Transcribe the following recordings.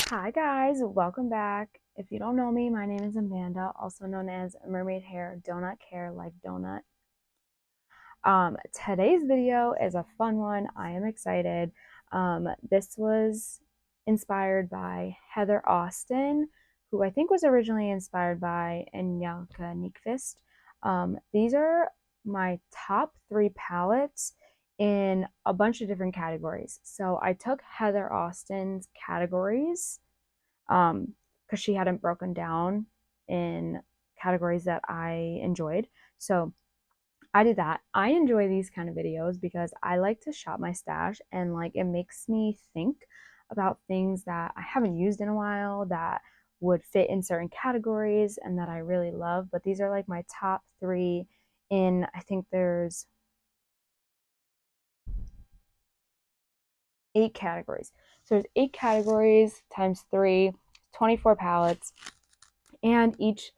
Hi guys, welcome back. If you don't know me, my name is Amanda, also known as Mermaid Hair, Donut Care like donut. Today's video is a fun one. I am excited. This was inspired by Heather Austin, who I think was originally inspired by Enyalka Nyqvist. These are my top 3 palettes in a bunch of different categories. So I took Heather Austin's categories because she hadn't broken down in categories that I enjoyed. So I did that. I enjoy these kind of videos because I like to shop my stash and like it makes me think about things that I haven't used in a while that would fit in certain categories and that I really love. But these are like my top 3 in, I think there's 8 categories. So there's 8 categories times 3, 24 palettes, and each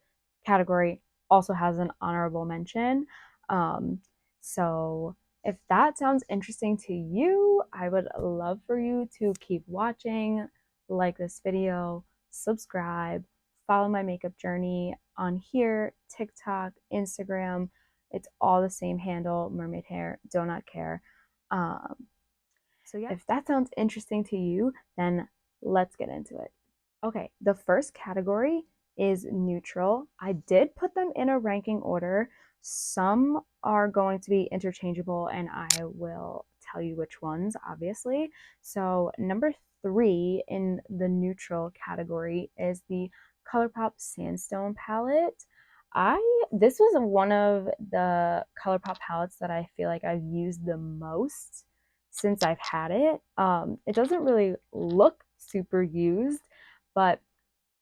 category also has an honorable mention. So if that sounds interesting to you, I would love for you to keep watching, like this video, subscribe, follow my makeup journey on here, TikTok, Instagram. It's all the same handle, Mermaid Hair, Donut Care. So yeah, if that sounds interesting to you, then let's get into it. Okay, the first category is neutral. I did put them in a ranking order. Some are going to be interchangeable, and I will tell you which ones, obviously. So number 3 in the neutral category is the ColourPop Sandstone palette. This was one of the ColourPop palettes that I feel like I've used the most since I've had it. It doesn't really look super used, but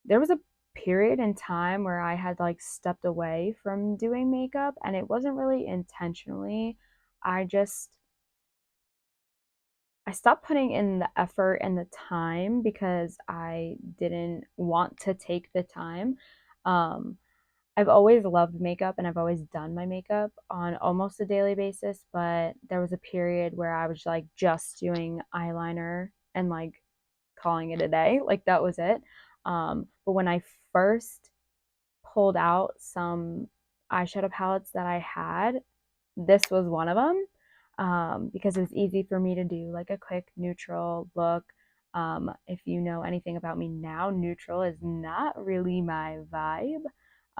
there was a period in time where I had like stepped away from doing makeup, and it wasn't really intentionally. I stopped putting in the effort and the time because I didn't want to take the time. I've always loved makeup and I've always done my makeup on almost a daily basis, but there was a period where I was like just doing eyeliner and like calling it a day. Like that was it. But when I first pulled out some eyeshadow palettes that I had, this was one of them, because it was easy for me to do like a quick neutral look. If you know anything about me now, neutral is not really my vibe.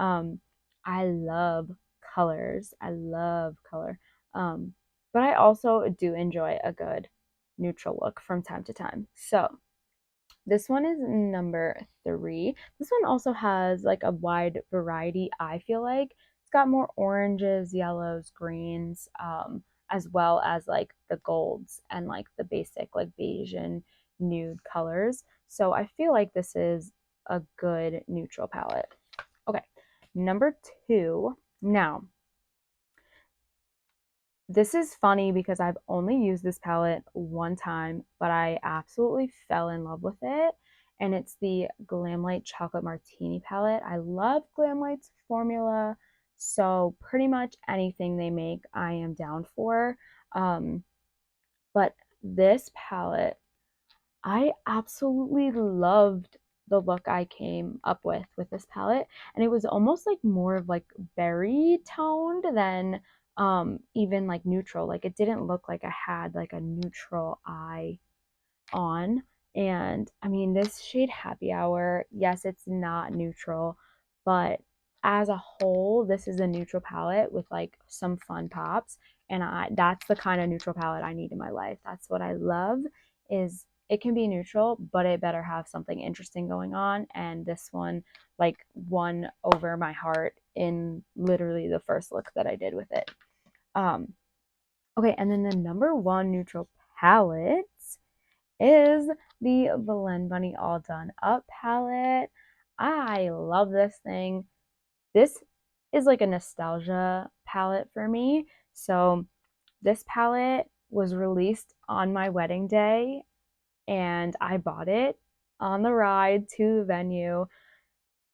I love colors. I love color. But I also do enjoy a good neutral look from time to time. So this one is number 3. This one also has like a wide variety, I feel like. It's got more oranges, yellows, greens, as well as like the golds and like the basic like beige and nude colors. So I feel like this is a good neutral palette. Okay, number 2. Now, this is funny because I've only used this palette one time, but I absolutely fell in love with it. And it's the Glamlight Chocolate Martini palette. I love Glamlight's formula, so pretty much anything they make, I am down for. But this palette, I absolutely loved the look I came up with this palette, and it was almost like more of like berry toned than even like neutral. Like it didn't look like I had like a neutral eye on. And I mean, this shade Happy Hour, yes, it's not neutral, but as a whole, this is a neutral palette with like some fun pops, and that's the kind of neutral palette I need in my life. That's what I love, is it can be neutral, but it better have something interesting going on, and this one like won over my heart in literally the first look that I did with it. Okay, and then the number 1 neutral palette is the Blend Bunny All Done Up palette. I love this thing. This is like a nostalgia palette for me. So this palette was released on my wedding day, and I bought it on the ride to the venue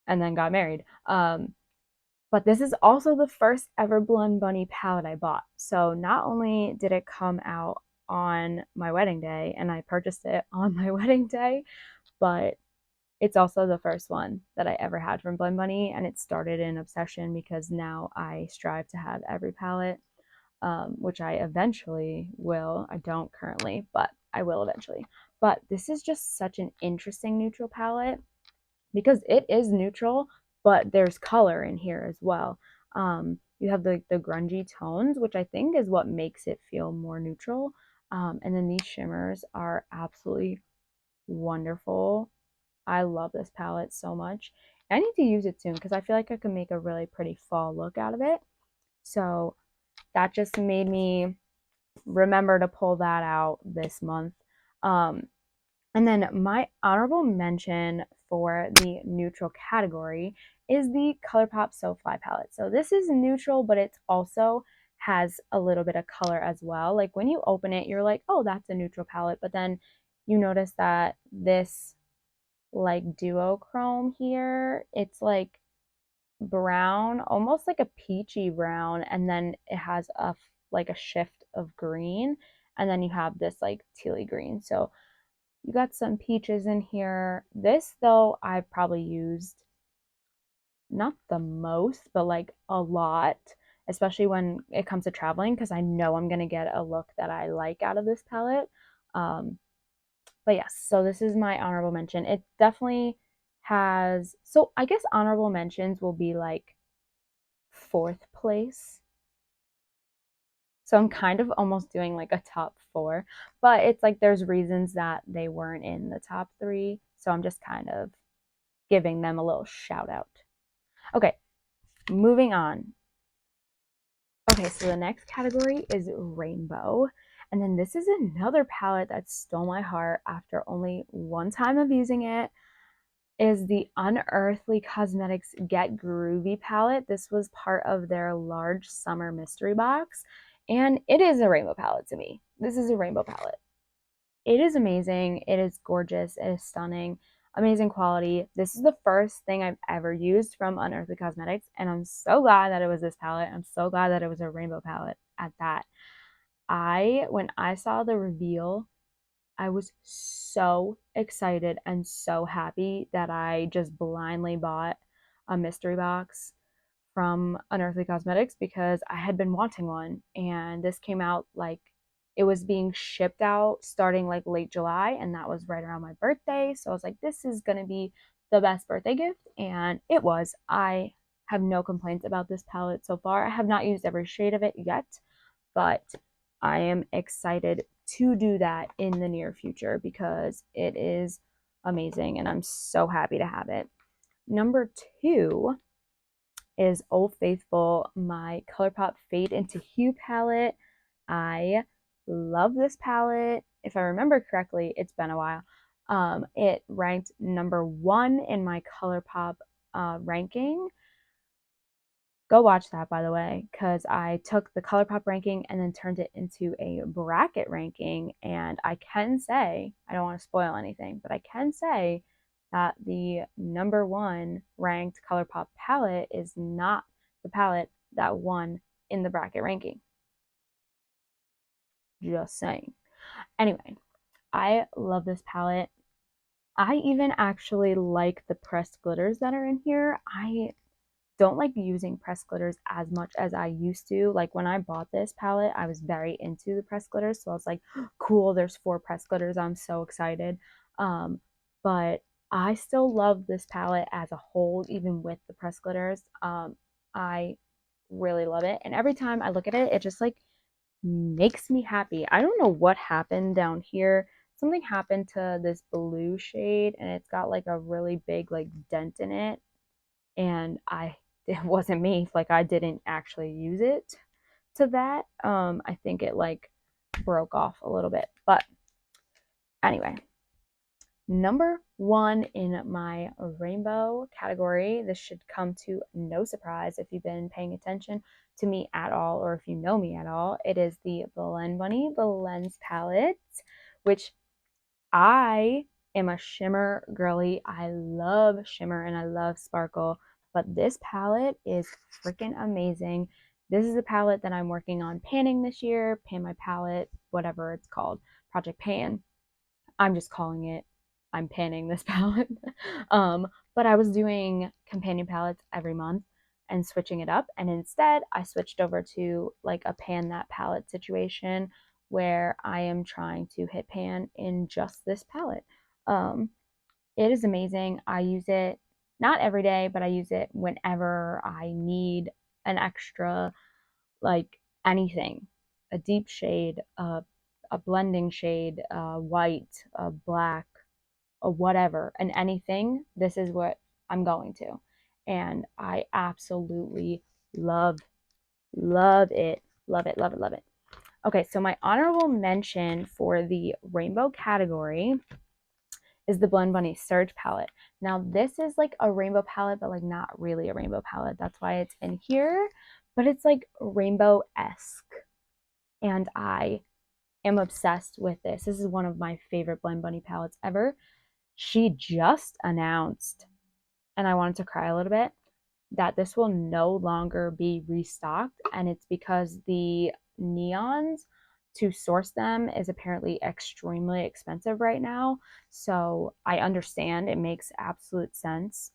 and then got married. But this is also the first ever Blend Bunny palette I bought. So not only did it come out on my wedding day and I purchased it on my wedding day, but It's also the first one that I ever had from Blend Bunny, and it started an obsession because now I strive to have every palette, which I eventually will. I don't currently, but I will eventually. But this is just such an interesting neutral palette because it is neutral, but there's color in here as well. You have the grungy tones, which I think is what makes it feel more neutral. And then these shimmers are absolutely wonderful. I love this palette so much. I need to use it soon because I feel like I can make a really pretty fall look out of it. So that just made me remember to pull that out this month. Um, and then my honorable mention for the neutral category is the ColourPop So Fly palette. So this is neutral, but it also has a little bit of color as well. Like when you open it, you're like, oh, that's a neutral palette. But then you notice that this like duochrome here, it's like brown, almost like a peachy brown, and then it has a like a shift of green, and then you have this like tealy green. So you got some peaches in here. This though I've probably used not the most, but like a lot, especially when it comes to traveling, because I know I'm gonna get a look that I like out of this palette. But yes, so this is my honorable mention. It definitely has, so I guess honorable mentions will be like fourth place. So I'm kind of almost doing like a top four, but it's like there's reasons that they weren't in the top three. So I'm just kind of giving them a little shout out. Okay, moving on. Okay, so the next category is rainbow. And then this is another palette that stole my heart after only one time of using it. Is the Unearthly Cosmetics Get Groovy palette. This was part of their large summer mystery box, and it is a rainbow palette to me. This is a rainbow palette. It is amazing. It is gorgeous. It is stunning. Amazing quality. This is the first thing I've ever used from Unearthly Cosmetics, and I'm so glad that it was this palette. I'm so glad that it was a rainbow palette at that. When I saw the reveal, I was so excited and so happy that I just blindly bought a mystery box from Unearthly Cosmetics because I had been wanting one, and this came out like it was being shipped out starting like late July, and that was right around my birthday. So I was like, this is going to be the best birthday gift, and it was. I have no complaints about this palette so far. I have not used every shade of it yet, but I am excited to do that in the near future because it is amazing and I'm so happy to have it. Number two is Old Faithful, my ColourPop Fade into Hue palette. I love this palette. If I remember correctly, it's been a while. It ranked number one in my ColourPop ranking. Go watch that, by the way, because I took the ColourPop ranking and then turned it into a bracket ranking. And I can say, I don't want to spoil anything, but I can say that the number one ranked ColourPop palette is not the palette that won in the bracket ranking. Just saying. Anyway, I love this palette. I even actually like the pressed glitters that are in here. I don't like using pressed glitters as much as I used to. Like when I bought this palette, I was very into the pressed glitters. So I was like, cool, there's 4 pressed glitters. I'm so excited. But I still love this palette as a whole, even with the pressed glitters. I really love it. And every time I look at it, it just like makes me happy. I don't know what happened down here. Something happened to this blue shade and it's got like a really big like dent in it. And it wasn't me, like I didn't actually use it to that. I think it like broke off a little bit, but anyway, number one in my rainbow category, this should come to no surprise if you've been paying attention to me at all or if you know me at all. It is the Blend Bunny the Lens palette, which I am a shimmer girly. I love shimmer and I love sparkle, but this palette is freaking amazing. This is a palette that I'm working on panning this year, pan my palette, whatever it's called, Project Pan. I'm just calling it I'm panning this palette. But I was doing companion palettes every month and switching it up. And instead, I switched over to like a pan that palette situation where I am trying to hit pan in just this palette. It is amazing. I use it not every day, but I use it whenever I need an extra, like anything, a deep shade, a blending shade, white, a black, a whatever, and anything. This is what I'm going to. And I absolutely love, love it. Love it, love it, love it. Okay, so my honorable mention for the rainbow category is the Blend Bunny Surge palette. Now this is like a rainbow palette, but like not really a rainbow palette. That's why it's in here, but it's like rainbow-esque. And I am obsessed with this. This is one of my favorite Blend Bunny palettes ever. She just announced, and I wanted to cry a little bit, that this will no longer be restocked, and it's because the neons to source them is apparently extremely expensive right now. So I understand, it makes absolute sense,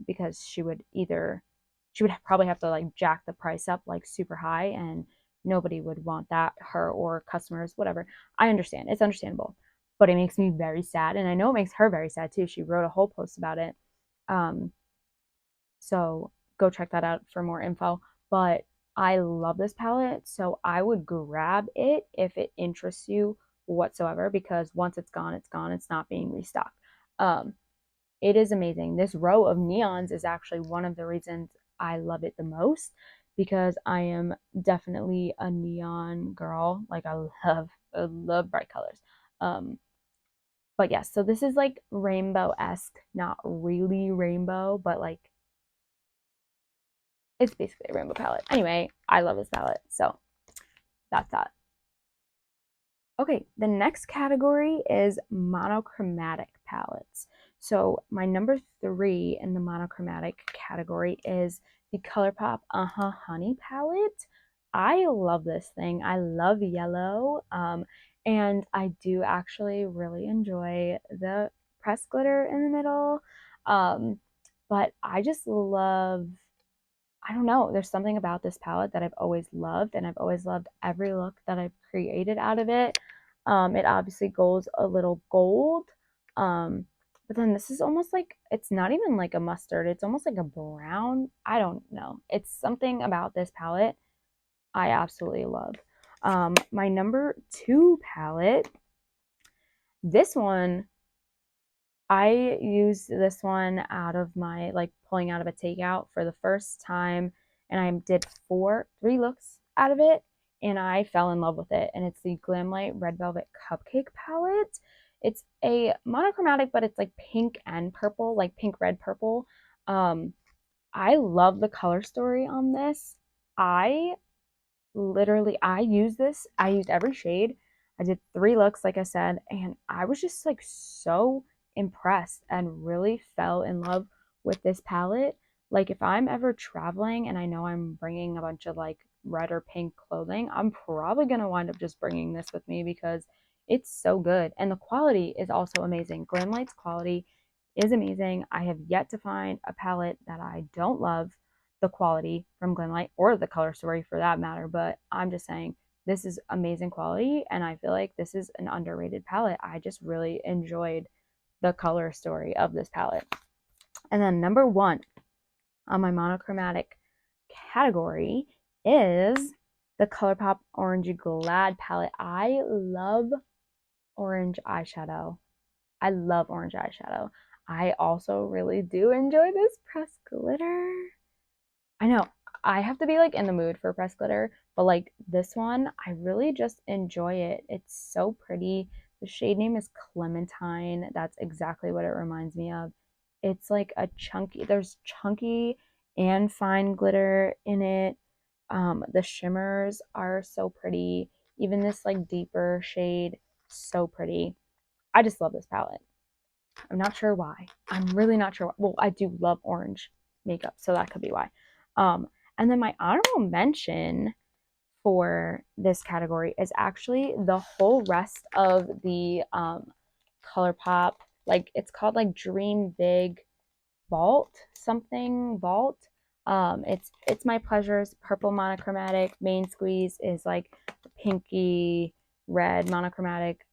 because she would probably have to like jack the price up like super high, and nobody would want that, her or customers, whatever. I understand, it's understandable, but it makes me very sad, and I know it makes her very sad too. She wrote a whole post about it. So go check that out for more info. But I love this palette, so I would grab it if it interests you whatsoever, because once it's gone, it's gone. It's not being restocked. It is amazing. This row of neons is actually one of the reasons I love it the most, because I am definitely a neon girl. Like I love bright colors. But yes, so this is like rainbow-esque, not really rainbow, but like it's basically a rainbow palette. Anyway, I love this palette, so that's that. Okay, the next category is monochromatic palettes. So my number 3 in the monochromatic category is the ColourPop Honey palette. I love this thing. I love yellow, and I do actually really enjoy the pressed glitter in the middle. But I just love, I don't know, there's something about this palette that I've always loved, and I've always loved every look that I've created out of it. It obviously goes a little gold, but then this is almost like, it's not even like a mustard, it's almost like a brown. I don't know. It's something about this palette I absolutely love. My number 2 palette, this one, I used this one out of my, like, pulling out of a takeout for the first time, and I did 3 looks out of it, and I fell in love with it. And it's the Glamlight Red Velvet Cupcake palette. It's a monochromatic, but it's like pink and purple, like pink, red, purple. I love the color story on this. I used this. I used every shade. I did 3 looks, like I said, and I was just like so impressed and really fell in love with this palette. Like if I'm ever traveling and I know I'm bringing a bunch of like red or pink clothing, I'm probably going to wind up just bringing this with me because it's so good. And the quality is also amazing. Glamlight's quality is amazing. I have yet to find a palette that I don't love the quality from Glamlight, or the color story for that matter, but I'm just saying this is amazing quality, and I feel like this is an underrated palette. I just really enjoyed the color story of this palette. And then number 1 on my monochromatic category is the ColourPop Orangey Glad palette. I love orange eyeshadow. I love orange eyeshadow. I also really do enjoy this pressed glitter. I know I have to be like in the mood for pressed glitter, but like this one, I really just enjoy it. It's so pretty. The shade name is Clementine. That's exactly what it reminds me of. It's like a chunky, there's chunky and fine glitter in it. The shimmers are so pretty. Even this like deeper shade, so pretty. I just love this palette. I'm not sure why. I'm really not sure why. Well, I do love orange makeup, so that could be why. And then my honorable mention for this category is actually the whole rest of the ColourPop like it's called like Dream Big Vault, something Vault. It's My Pleasure's purple monochromatic. Main Squeeze is like pinky red monochromatic.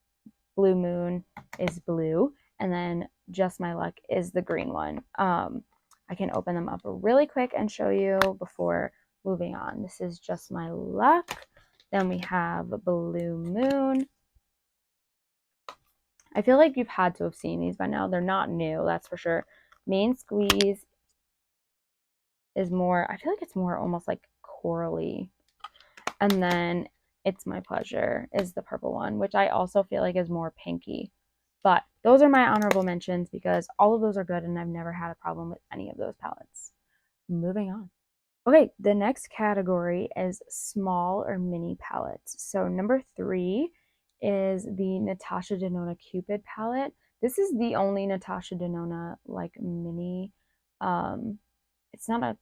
Blue Moon is blue, and then Just My Luck is the green one. I can open them up really quick and show you before moving on. This is Just My Luck. Then we have Blue Moon. I feel like you've had to have seen these by now. They're not new, that's for sure. Main Squeeze is more, I feel like it's more almost like corally. And then It's My Pleasure is the purple one, which I also feel like is more pinky. But those are my honorable mentions because all of those are good and I've never had a problem with any of those palettes. Moving on. Okay, the next category is small or mini palettes. So number 3 is the Natasha Denona Cupid palette. This is the only Natasha Denona like mini. It's not a,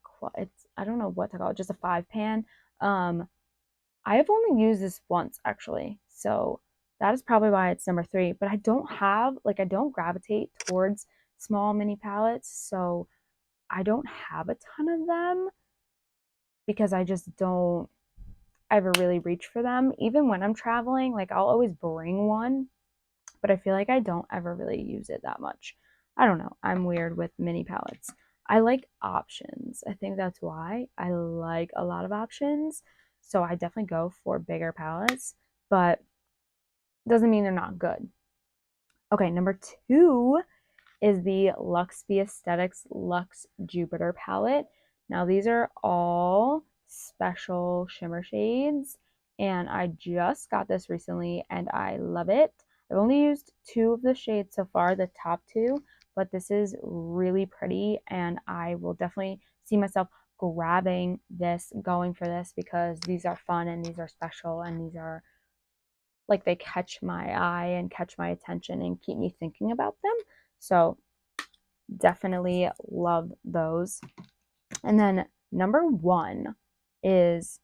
I don't know what to call it, just a 5-pan. I have only used this once actually, so that is probably why it's number 3. But I don't gravitate towards small mini palettes, so I don't have a ton of them because I just don't ever really reach for them. Even when I'm traveling, like I'll always bring one, but I feel like I don't ever really use it that much. I don't know. I'm weird with mini palettes. I like options. I think that's why I like a lot of options. So I definitely go for bigger palettes, but doesn't mean they're not good. Okay, number 2 is the Lux B Aesthetix Lux Jupiter palette. Now these are all special shimmer shades, and I just got this recently and I love it. I've only used 2 of the shades so far, the top 2, but this is really pretty and I will definitely see myself grabbing this, going for this, because these are fun and these are special and these are like they catch my eye and catch my attention and keep me thinking about them. So definitely love those. And then number 1 is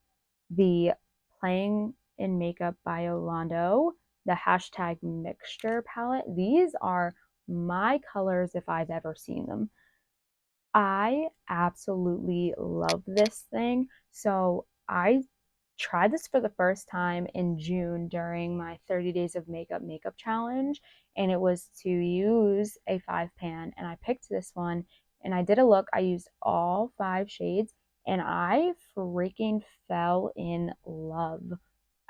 the Playing in Makeup by Yolando, the hashtag mixture palette. These are my colors if I've ever seen them. I absolutely love this thing. So I tried this for the first time in June during my 30 Days of Makeup challenge, and it was to use a 5-pan, and I picked this one and I did a look. I used all 5 shades and I freaking fell in love.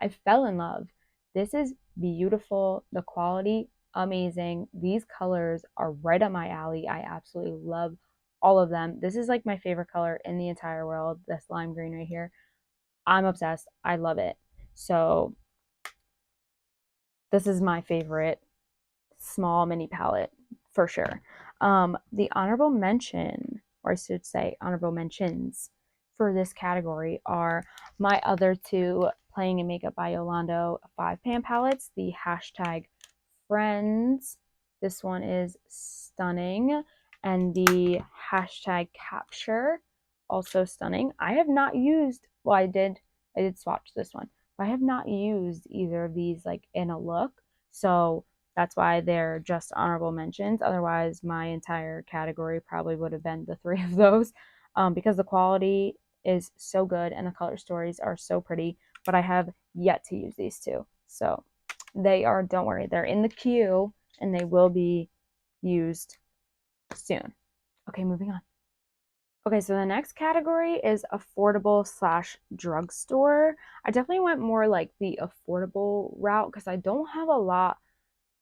I fell in love. This is beautiful. The quality, amazing. These colors are right up my alley. I absolutely love all of them. This is like my favorite color in the entire world, this lime green right here. I'm obsessed. I love it. So this is my favorite small mini palette for sure. The honorable mention, or I should say honorable mentions for this category are my other 2 Playing in Makeup by Yolando 5-pan palettes, the hashtag Friends. This one is stunning. And the hashtag Capture, also stunning. I have not used, well, I did swatch this one, but I have not used either of these like in a look. So that's why they're just honorable mentions. Otherwise, my entire category probably would have been the 3 of those, because the quality is so good and the color stories are so pretty, but I have yet to use these 2. So they are, don't worry, they're in the queue and they will be used soon. Okay, moving on. Okay, so the next category is affordable / drugstore. I definitely went more like the affordable route because I don't have a lot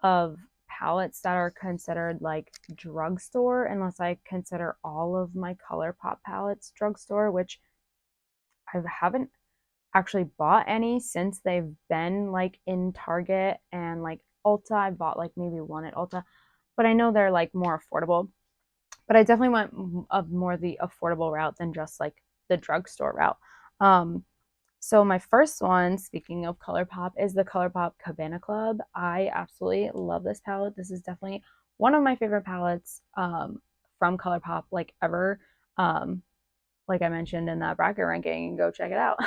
of palettes that are considered like drugstore unless I consider all of my ColourPop palettes drugstore, which I haven't actually bought any since they've been like in Target and like Ulta. I bought like maybe one at Ulta, but I know they're like more affordable. But I definitely went of more the affordable route than just like the drugstore route. So my first one, speaking of ColourPop, is the ColourPop Cabana Club. I absolutely love this palette. This is definitely one of my favorite palettes from ColourPop, like ever. Like I mentioned in that bracket ranking, go check it out.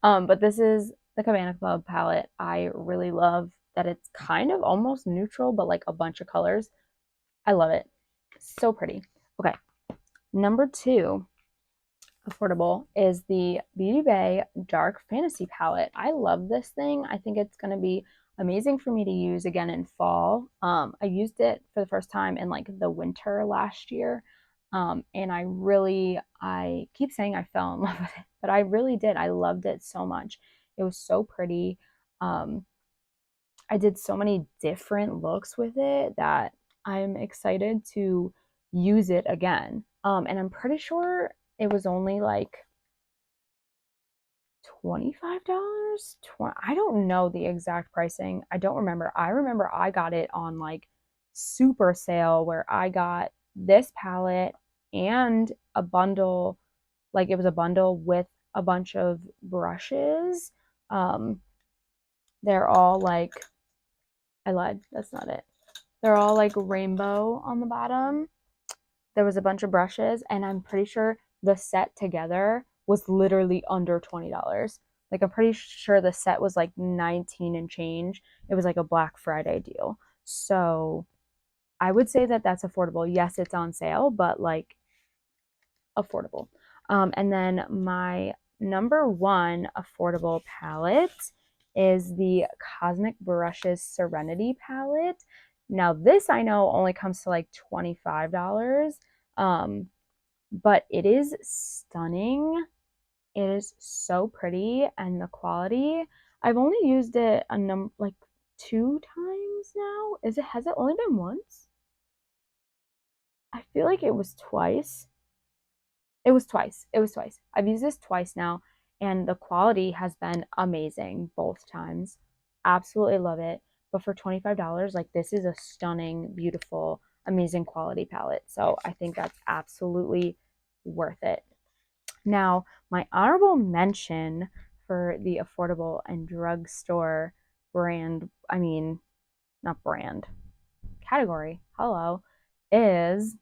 But this is the Cabana Club palette. I really love that it's kind of almost neutral, but like a bunch of colors. I love it. So pretty. Okay, number 2 affordable is the Beauty Bay Dark Fantasy Palette. I love this thing. I think it's going to be amazing for me to use again in fall. I used it for the first time in like the winter last year. And I keep saying I fell in love with it, but I really did. I loved it so much. It was so pretty. I did so many different looks with it that I'm excited to use it again. And I'm pretty sure it was only like $25. I don't know the exact pricing. I don't remember. I remember I got it on like super sale where I got this palette and a bundle, like it was a bundle with a bunch of brushes. They're all like, I lied, that's not it. They're all like rainbow on the bottom. There was a bunch of brushes, and I'm pretty sure the set together was literally under $20. Like, I'm pretty sure the set was like 19 and change. It was like a Black Friday deal. So I would say that that's affordable. Yes, it's on sale, but like affordable. And then my number 1 affordable palette is the Cosmic Brushes Serenity palette. Now, this I know only comes to like $25, but it is stunning. It is so pretty, and the quality. I've only used it like 2 times now. Has it only been once? I feel like it was twice. It was twice. It was twice. I've used this twice now, and the quality has been amazing both times. Absolutely love it. But for $25, like this is a stunning, beautiful, amazing quality palette. So I think that's absolutely worth it. Now, my honorable mention for the affordable and drugstore brand, I mean, not brand, category, hello, is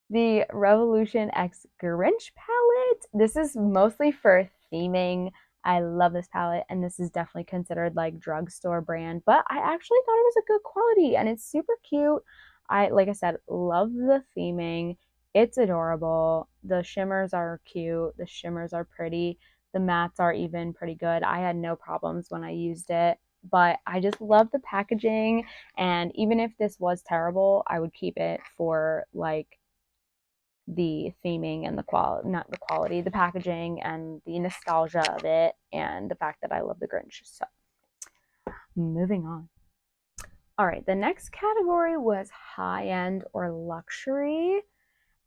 the Revolution X Grinch palette. This is mostly for theming. I love this palette, and this is definitely considered like drugstore brand, but I actually thought it was a good quality, and it's super cute. Like I said, love the theming. It's adorable. The shimmers are cute. The shimmers are pretty. The mattes are even pretty good. I had no problems when I used it, but I just love the packaging, and even if this was terrible, I would keep it for like the theming and the quality, not the quality, the packaging and the nostalgia of it, and the fact that I love the Grinch. So, moving on. All right, the next category was high end or luxury.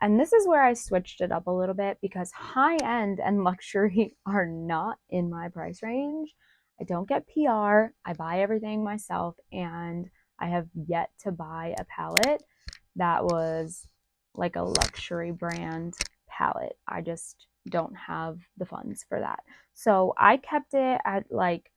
And this is where I switched it up a little bit because high end and luxury are not in my price range. I don't get PR, I buy everything myself, and I have yet to buy a palette that was like a luxury brand palette. I just don't have the funds for that. So I kept it at like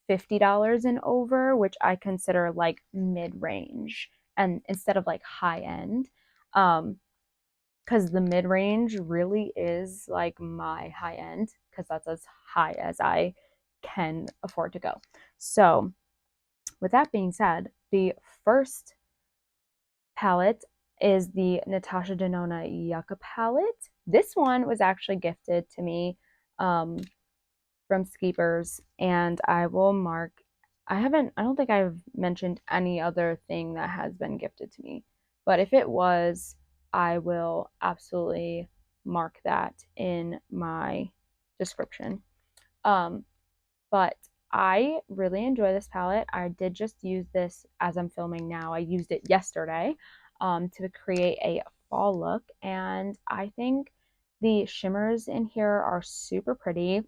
$50 and over, which I consider like mid-range, and instead of like high end. Because the mid-range really is like my high end, because that's as high as I can afford to go. So with that being said, the first palette is the Natasha Denona Yucca palette. This one was actually gifted to me from Skeepers, and I will mark, I don't think I've mentioned any other thing that has been gifted to me, but if it was, I will absolutely mark that in my description. But I really enjoy this palette. I did just use this as I'm filming now. I used it yesterday to create a fall look, and I think the shimmers in here are super pretty.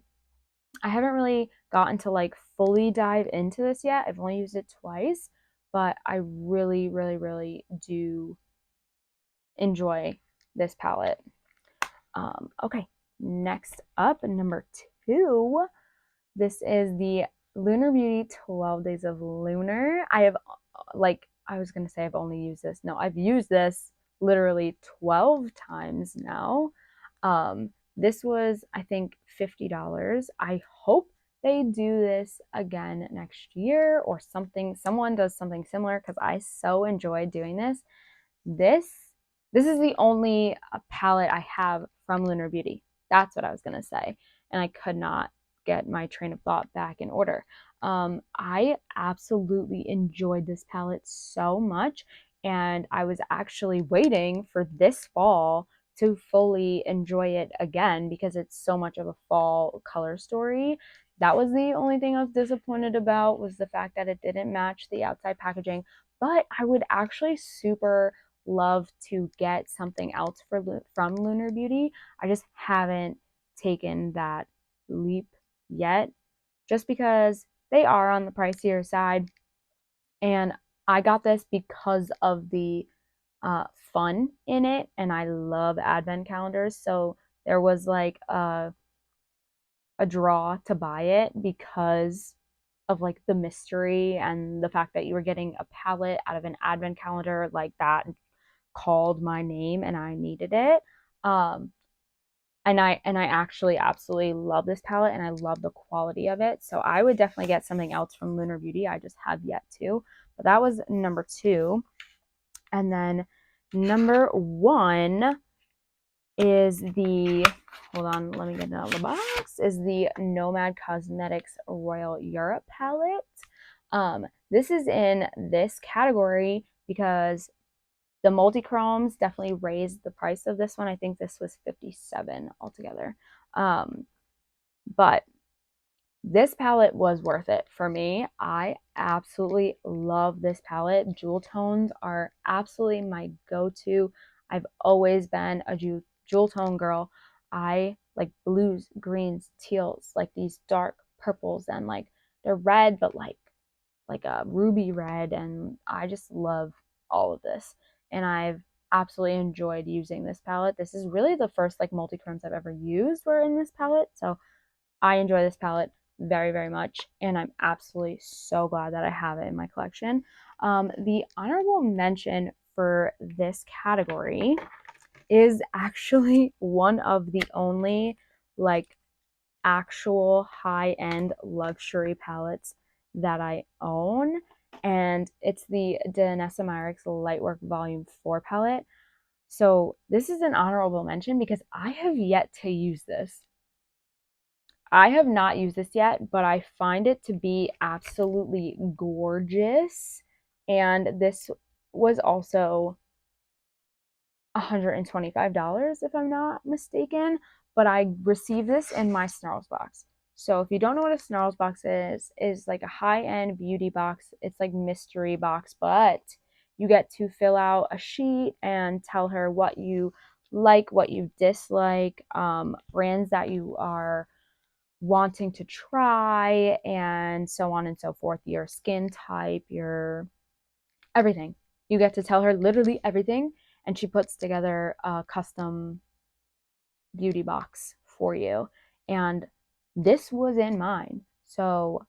I haven't really gotten to like fully dive into this yet. I've only used it twice, but I really, really, really do enjoy this palette. Okay, next up, number 2. This is the Lunar Beauty 12 Days of Lunar. I have, like, I was going to say I've only used this. No, I've used this literally 12 times now. This was, I think, $50. I hope they do this again next year or something, someone does something similar, because I so enjoyed doing this. This is the only palette I have from Lunar Beauty. That's what I was gonna say, and I could not get my train of thought back in order. I absolutely enjoyed this palette so much, and I was actually waiting for this fall to fully enjoy it again because it's so much of a fall color story. That was the only thing I was disappointed about, was the fact that it didn't match the outside packaging. But I would actually super love to get something else from Lunar Beauty. I just haven't taken that leap yet, just because they are on the pricier side. And I got this because of the fun in it, and I love advent calendars. So there was like a draw to buy it because of like the mystery and the fact that you were getting a palette out of an advent calendar like that called my name and I needed it. Um, and I actually absolutely love this palette and I love the quality of it. So I would definitely get something else from Lunar Beauty. I just have yet to. But that was number 2. And then number 1 is the, hold on, let me get it out of the box, is the Nomad Cosmetics Royal Europe palette. This is in this category because the multi-chromes definitely raised the price of this one. I think this was $57 altogether. But this palette was worth it for me. I absolutely love this palette. Jewel tones are absolutely my go-to. I've always been a jewel tone girl. I like blues, greens, teals, like these dark purples, and like they're red, but like a ruby red, and I just love all of this. And I've absolutely enjoyed using this palette. This is really the first like multi-chromes I've ever used were in this palette, so I enjoy this palette very, very much, and I'm absolutely so glad that I have it in my collection. The honorable mention for this category is actually one of the only like actual high-end luxury palettes that I own, and it's the Danessa Myricks Lightwork Volume 4 palette. So this is an honorable mention because I have yet to use this. I have not used this yet, but I find it to be absolutely gorgeous. And this was also $125 if I'm not mistaken, but I received this in my Snarls box. So if you don't know what a Snarls box is like a high-end beauty box. It's like mystery box, but you get to fill out a sheet and tell her what you like, what you dislike, brands that you are wanting to try, and so on and so forth, your skin type, your everything. You get to tell her literally everything, and she puts together a custom beauty box for you. And this was in mine. So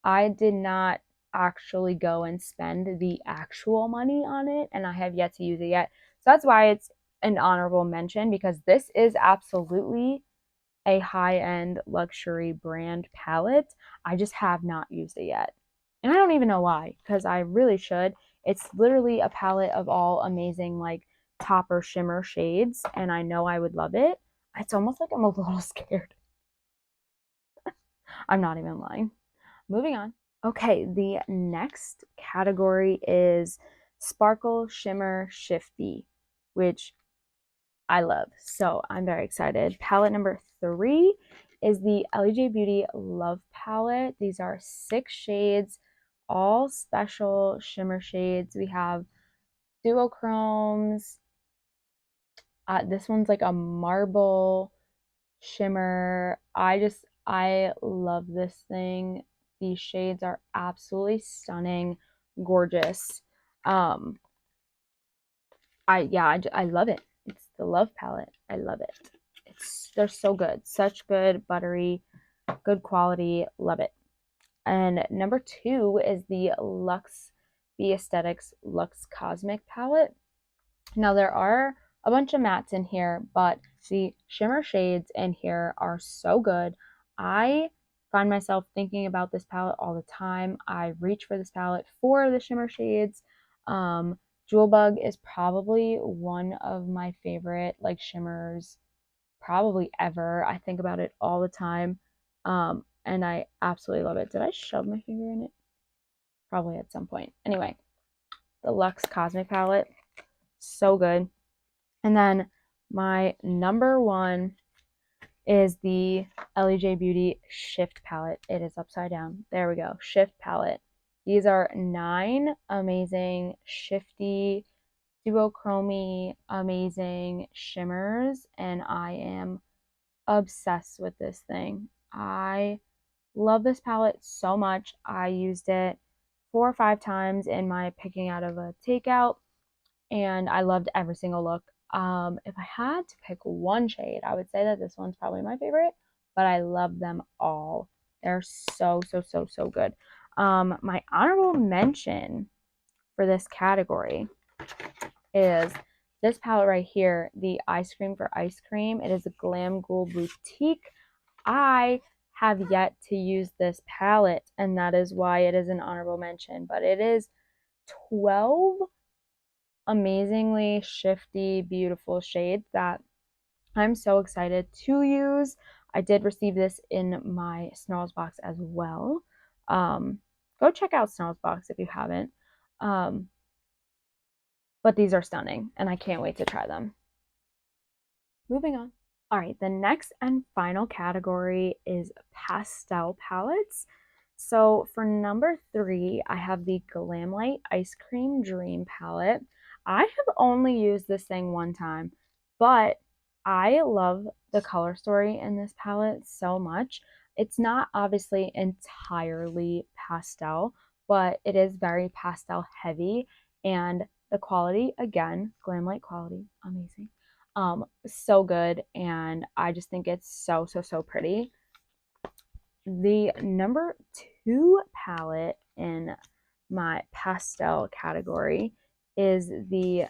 I did not actually go and spend the actual money on it, and I have yet to use it yet. So that's why it's an honorable mention, because this is absolutely a high-end luxury brand palette. I just have not used it yet. And I don't even know why, because I really should. It's literally a palette of all amazing like topper shimmer shades, and I know I would love it. It's almost like I'm a little scared. I'm not even lying. Moving on. Okay, the next category is Sparkle Shimmer Shifty, which I love. So I'm very excited. Palette number 3 is the Elli Beauty Love Palette. These are 6 shades, all special shimmer shades. We have duochromes. This one's like a marble shimmer. I love this thing. These shades are absolutely stunning, gorgeous. I love it. It's the Love palette. I love it. They're so good. Such good, buttery, good quality. Love it. And number 2 is the Lux B Aesthetics Lux Cosmic palette. Now there are a bunch of mattes in here, but the shimmer shades in here are so good. I find myself thinking about this palette all the time. I reach for this palette for the shimmer shades. Jewel Bug is probably one of my favorite like shimmers probably ever. I think about it all the time. And I absolutely love it. Did I shove my finger in it? Probably at some point. Anyway, the Lux Cosmic palette, so good. And then my number one is the Elli Beauty Shift palette. It is upside down. There we go. Shift palette. These are 9 amazing Shifty duochromy amazing shimmers, and I am obsessed with this thing. I love this palette so much. I used it 4 or 5 times in my picking out of a takeout, and I loved every single look. If I had to pick one shade, I would say that this one's probably my favorite, but I love them all. They're so, so, so, so good. My honorable mention for this category is this palette right here, the Ice Cream for Ice Cream. It is a Glam Ghoul Boutique. I have yet to use this palette, and that is why it is an honorable mention, but it is 12 amazingly shifty, beautiful shades that I'm so excited to use. I did receive this in my Snarls box as well. Go check out Snarls box if you haven't. But these are stunning, and I can't wait to try them. Moving on. All right, the next and final category is pastel palettes. So for number 3, I have the Glamlite Ice Cream Dream palette. I have only used this thing one time, but I love the color story in this palette so much. It's not obviously entirely pastel, but it is very pastel heavy, and the quality, again, Glamlite quality, amazing. So good, and I just think it's so, so, so pretty. The number 2 palette in my pastel category is the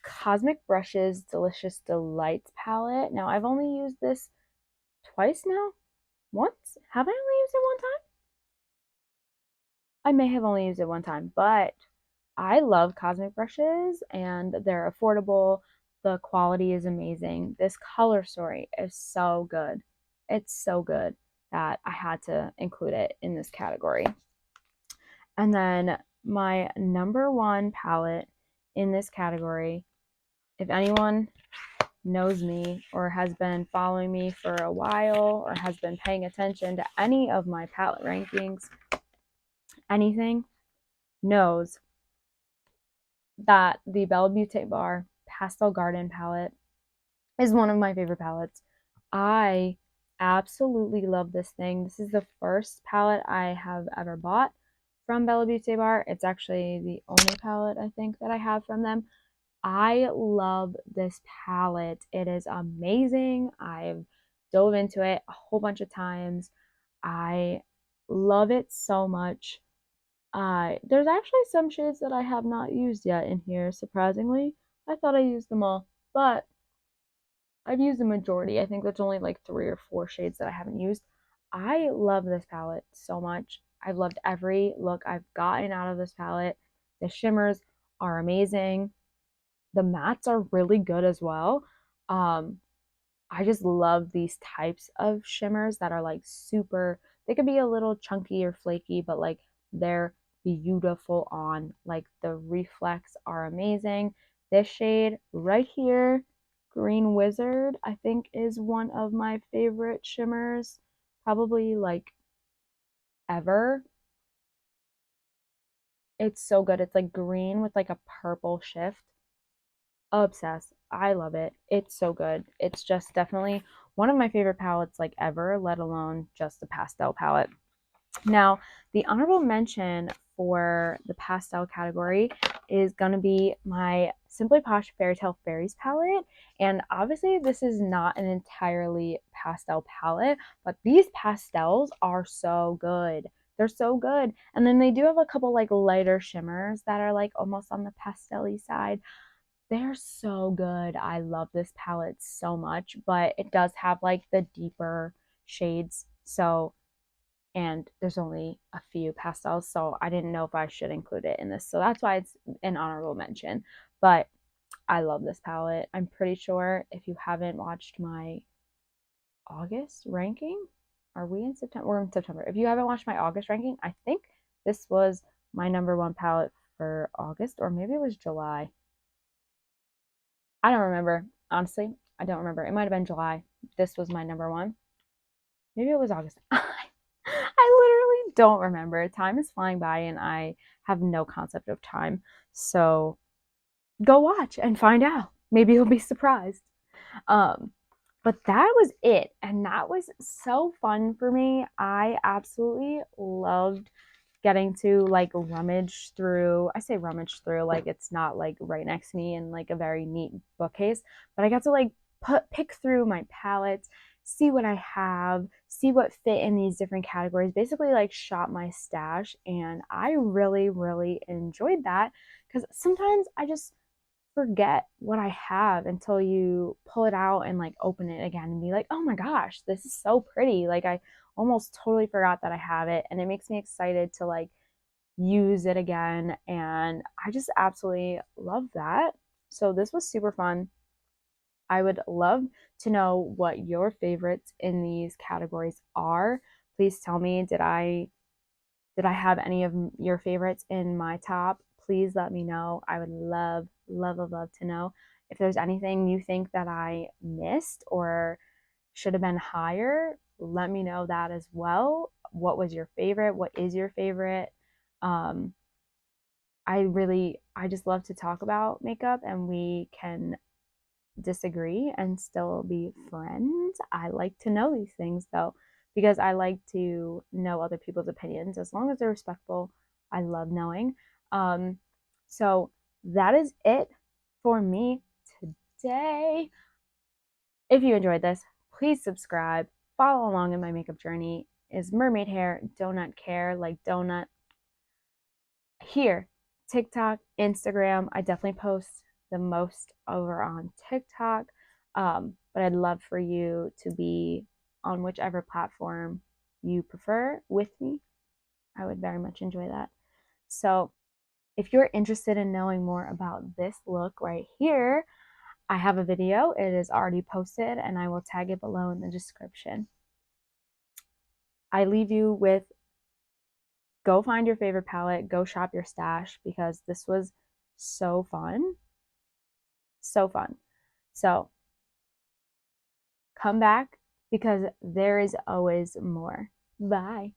Cosmic Brushes Delicious Delights palette. Now, I've only used this twice now. Once? Have I only used it one time? I may have only used it one time, but I love Cosmic Brushes, and they're affordable. The quality is amazing. This color story is so good. It's so good that I had to include it in this category. And then my number 1 palette in this category, if anyone knows me or has been following me for a while or has been paying attention to any of my palette rankings, anything, knows that the Bella Beauty Bar Pastel Garden palette is one of my favorite palettes. I absolutely love this thing. This is the first palette I have ever bought from Bella Beauty Bar. It's actually the only palette I think that I have from them. I love this palette. It is amazing. I've dove into it a whole bunch of times. I love it so much. There's actually some shades that I have not used yet in here, surprisingly. I thought I used them all, but I've used the majority. I think there's only like 3 or 4 shades that I haven't used. I love this palette so much. I've loved every look I've gotten out of this palette. The shimmers are amazing. The mattes are really good as well. I just love these types of shimmers that are like super, they could be a little chunky or flaky, but like they're beautiful on. Like the reflex are amazing. This shade right here, Green Wizard, I think is one of my favorite shimmers, probably like ever. It's so good. It's like green with like a purple shift. Obsessed. I love it. It's so good. It's just definitely one of my favorite palettes like ever, let alone just a pastel palette. Now, the honorable mention for the pastel category is going to be my Simply Posh Fairy Tale Fairies palette. And obviously, this is not an entirely pastel palette, but these pastels are so good. They're so good. And then they do have a couple like lighter shimmers that are like almost on the pastel-y side. They're so good. I love this palette so much, but it does have like the deeper shades. So and there's only a few pastels, so I didn't know if I should include it in this. So that's why it's an honorable mention. But I love this palette. I'm pretty sure if you haven't watched my August ranking, are we in September? We're in September. If you haven't watched my August ranking, I think this was my #1 palette for August, or maybe it was July. I don't remember. Honestly, I don't remember. It might have been July. This was my #1. Maybe it was August. I literally don't remember. Time is flying by and I have no concept of time. So go watch and find out. Maybe you'll be surprised. Um, but that was it. And that was so fun for me. I absolutely loved getting to like rummage through. I say rummage through, like it's not like right next to me in like a very neat bookcase, but I got to like pick through my palettes, see what I have, see what fit in these different categories, basically like shop my stash. And I really, really enjoyed that because sometimes I just forget what I have until you pull it out and like open it again and be like, oh my gosh, this is so pretty. Like I almost totally forgot that I have it, and it makes me excited to like use it again. And I just absolutely love that. So this was super fun. I would love to know what your favorites in these categories are. Please tell me, did I have any of your favorites in my top? Please let me know. I would love, love, love, love to know. If there's anything you think that I missed or should have been higher, let me know that as well. What was your favorite? What is your favorite? Um, I just love to talk about makeup, and we can disagree and still be friends. I like to know these things though, because I like to know other people's opinions as long as they're respectful. I love knowing. Um, so that is it for me today. If you enjoyed this, please subscribe, follow along in my makeup journey. Is mermaid hair, donut care, like donut. Here, TikTok, Instagram. I definitely post the most over on TikTok. But I'd love for you to be on whichever platform you prefer with me. I would very much enjoy that. So if you're interested in knowing more about this look right here, I have a video. It is already posted and I will tag it below in the description. I leave you with, go find your favorite palette, go shop your stash, because this was so fun. So fun. So come back because there is always more. Bye.